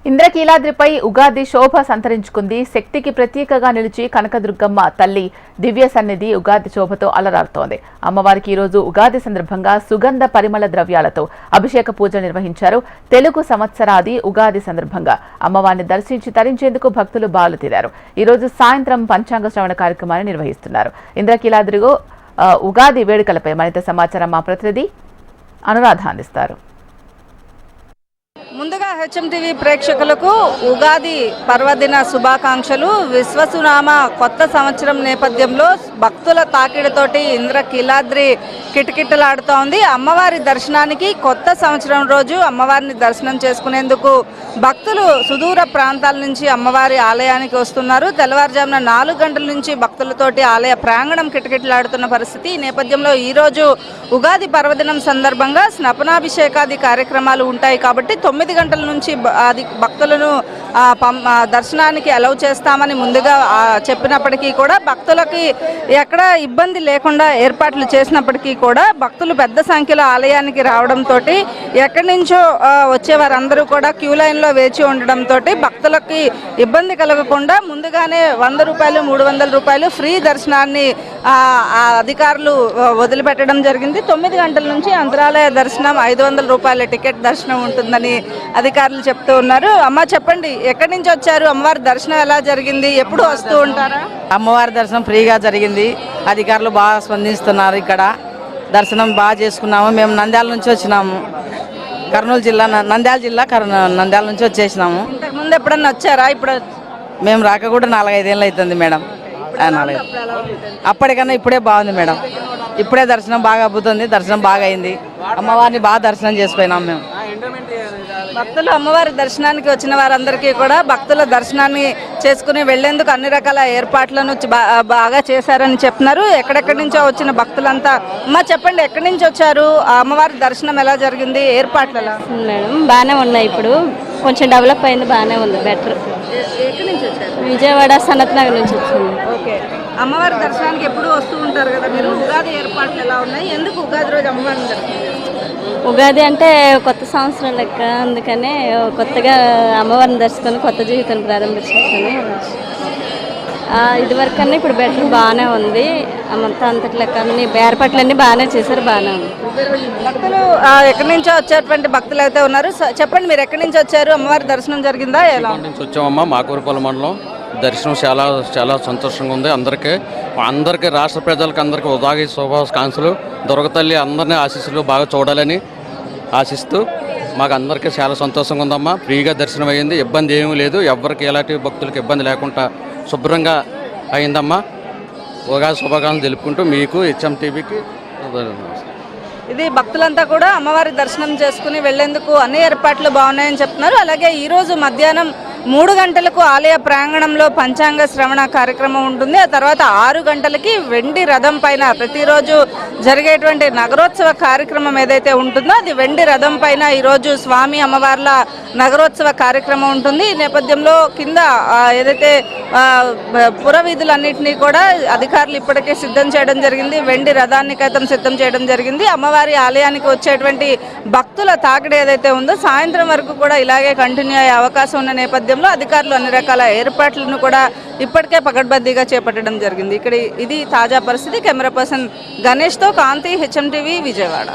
ఇంద్రకీలాద్రిపై ఉగాది శోభ సంతరించుకుంది. శక్తికి ప్రతీకగా నిలిచి కనకదుర్గమ్మ తల్లి దివ్య సన్నిధి ఉగాది శోభతో అలరారుతోంది. అమ్మవారికి ఈ రోజు ఉగాది సందర్భంగా సుగంధ పరిమళ ద్రవ్యాలతో అభిషేక పూజలు నిర్వహించారు. తెలుగు సంవత్సరాది ఉగాది సందర్భంగా అమ్మవారిని దర్శించి తరించేందుకు భక్తులు బాలు తీరారు. ఈ రోజు సాయంత్రం పంచాంగ శ్రవణ కార్యక్రమాన్ని నిర్వహిస్తున్నారు. ఇంద్రకీలాద్రిలో ఉగాది వేడుకలపై మరింత సమాచారం మా ప్రతినిధి అనురాధ అందిస్తారు. ముందుగా హెచ్ఎంటీవీ ప్రేక్షకులకు ఉగాది పర్వదిన శుభాకాంక్షలు. విశ్వసునామ కొత్త సంవత్సరం నేపథ్యంలో భక్తుల తాకిడితోటి ఇంద్రకీలాద్రి కిటకిటలాడుతోంది. అమ్మవారి దర్శనానికి కొత్త సంవత్సరం రోజు అమ్మవారిని దర్శనం చేసుకునేందుకు భక్తులు సుదూర ప్రాంతాల నుంచి అమ్మవారి ఆలయానికి వస్తున్నారు. తెల్లవారుజామున 4 గంటల నుంచి భక్తులతోటి ఆలయ ప్రాంగణం కిటకిటలాడుతున్న పరిస్థితి. ఈ నేపథ్యంలో ఈరోజు ఉగాది పర్వదినం సందర్భంగా స్నపనాభిషేకాది కార్యక్రమాలు ఉంటాయి కాబట్టి 9 గంటల నుంచి భక్తులను దర్శనానికి అలౌ చేస్తామని ముందుగా చెప్పినప్పటికీ కూడా భక్తులకి ఎక్కడ ఇబ్బంది లేకుండా ఏర్పాట్లు చేసినప్పటికీ కూడా భక్తులు పెద్ద సంఖ్యలో ఆలయానికి రావడంతో ఎక్కడి నుంచో వచ్చే వారందరూ కూడా క్యూ లైన్లో వేచి ఉండడంతో భక్తులకి ఇబ్బంది కలగకుండా ముందుగానే 100 రూపాయలు 300 రూపాయలు ఫ్రీ దర్శనాన్ని అధికారులు వదిలిపెట్టడం జరిగింది. 9 గంటల నుంచి అంతరాలయ దర్శనం 500 రూపాయల టికెట్ దర్శనం ఉంటుందని అధికారులు చెప్తూ ఉన్నారు. అమ్మ చెప్పండి, ఎక్కడి నుంచి వచ్చారు? అమ్మవారి దర్శనం ఎలా జరిగింది? ఎప్పుడు వస్తూ ఉంటారా? అమ్మవారి దర్శనం ఫ్రీగా జరిగింది. అధికారులు బాగా స్పందిస్తున్నారు. ఇక్కడ దర్శనం బాగా చేసుకున్నాము. మేము నంద్యాల నుంచి వచ్చినాము. కర్నూలు జిల్లా నంద్యాల జిల్లా నంద్యాల నుంచి వచ్చేసినాము. ముందు ఎప్పుడన్నా వచ్చారా? ఇప్పుడు మేము రాక కూడా 4-5 ఏళ్ళు అవుతుంది మేడం. అప్పటికన్నా ఇప్పుడే బాగుంది మేడం. ఇప్పుడే దర్శనం బాగా అబ్బుతుంది. దర్శనం బాగా అయింది. అమ్మవారిని బాగా దర్శనం చేసిపోయినాం మేము. భక్తులు అమ్మవారి దర్శనానికి వచ్చిన వారందరికీ కూడా భక్తుల దర్శనాన్ని చేసుకుని వెళ్లేందుకు అన్ని రకాల ఏర్పాట్లను బాగా చేశారని చెప్తున్నారు. ఎక్కడెక్కడి నుంచో వచ్చిన భక్తులంతా. అమ్మ చెప్పండి, ఎక్కడి నుంచి వచ్చారు? అమ్మవారి దర్శనం ఎలా జరిగింది? ఏర్పాట్లు ఎలా? మేడం బాగానే ఉన్నాయి. ఇప్పుడు కొంచెం డెవలప్ అయింది, బాగానే ఉంది, బెటర్. ఎక్కడి నుంచి వచ్చారు? విజయవాడ సనత్ నగర్ నుంచి వచ్చింది. ఓకే, అమ్మవారి దర్శనానికి ఎప్పుడు వస్తూ ఉంటారు కదా మీరు. ఉగాది ఏర్పాట్లు ఎలా ఉన్నాయి? ఎందుకు ఉగాది రోజు అమ్మవారిని దర్శనం? ఉగాది అంటే కొత్త సంవత్సరం లెక్క, అందుకనే కొత్తగా అమ్మవారిని దర్శించుకొని కొత్త జీవితాన్ని ప్రారంభించుకొని ఇదివరకు కన్నా ఇప్పుడు బెటర్, బాగానే ఉంది. అంతటి లెక్క అన్ని ఏర్పాట్లన్నీ బాగానే చేశారు, బాగానే ఉంది. భక్తులు ఎక్కడి నుంచో వచ్చేటువంటి భక్తులు అయితే ఉన్నారు. చెప్పండి, మీరు ఎక్కడి నుంచి వచ్చారు? అమ్మవారి దర్శనం జరిగిందా? ఎలా నుంచి వచ్చామమ్మా? మాకూరుపల్లి మండలం. దర్శనం చాలా సంతోషంగా ఉంది. అందరికీ రాష్ట్ర ప్రజలకు అందరికీ ఉగాది శుభాకాంక్షలు. దుర్గతల్లి అందరినీ ఆశీస్సులు బాగా చూడాలని ఆశిస్తూ మాకు అందరికీ చాలా సంతోషంగా ఉందమ్మా. ఫ్రీగా దర్శనం అయ్యింది, ఇబ్బంది ఏమీ లేదు. ఎవరికి ఎలాంటి భక్తులకు ఇబ్బంది లేకుండా శుభ్రంగా అయిందమ్మా. ఉగాది శుభాకాంక్షలు తెలుపుకుంటూ మీకు హెచ్ఎంటీవీకి ఇది భక్తులంతా కూడా అమ్మవారి దర్శనం చేసుకుని వెళ్లేందుకు అన్ని ఏర్పాట్లు బాగున్నాయని చెప్తున్నారు. అలాగే ఈరోజు మధ్యాహ్నం 3 గంటలకు ఆలయ ప్రాంగణంలో పంచాంగ శ్రవణ కార్యక్రమం ఉంటుంది. ఆ తర్వాత 6 గంటలకి వెండి రథం పైన ప్రతిరోజు జరిగేటువంటి నగరోత్సవ కార్యక్రమం ఏదైతే ఉంటుందో అది వెండి రథం పైన ఈరోజు స్వామి అమ్మవార్ల నగరోత్సవ కార్యక్రమం ఉంటుంది. ఈ నేపథ్యంలో కింద ఏదైతే పురవీధులన్నింటినీ కూడా అధికారులు ఇప్పటికే సిద్ధం చేయడం జరిగింది. వెండి రథాన్ని కైతం సిద్ధం చేయడం జరిగింది. అమ్మవారి ఆలయానికి వచ్చేటువంటి భక్తుల తాకిడి ఏదైతే ఉందో సాయంత్రం వరకు కూడా ఇలాగే కంటిన్యూ అయ్యే అవకాశం ఉన్న నేపథ్యంలో అధికారులు అన్ని రకాల ఏర్పాట్లను కూడా ఇప్పటికే పకడ్బందీగా చేపట్టడం జరిగింది. ఇది తాజా పరిస్థితి. కెమెరా పర్సన్ గణేష్తో కాంతి, హెచ్ఎంటీవీ, విజయవాడ.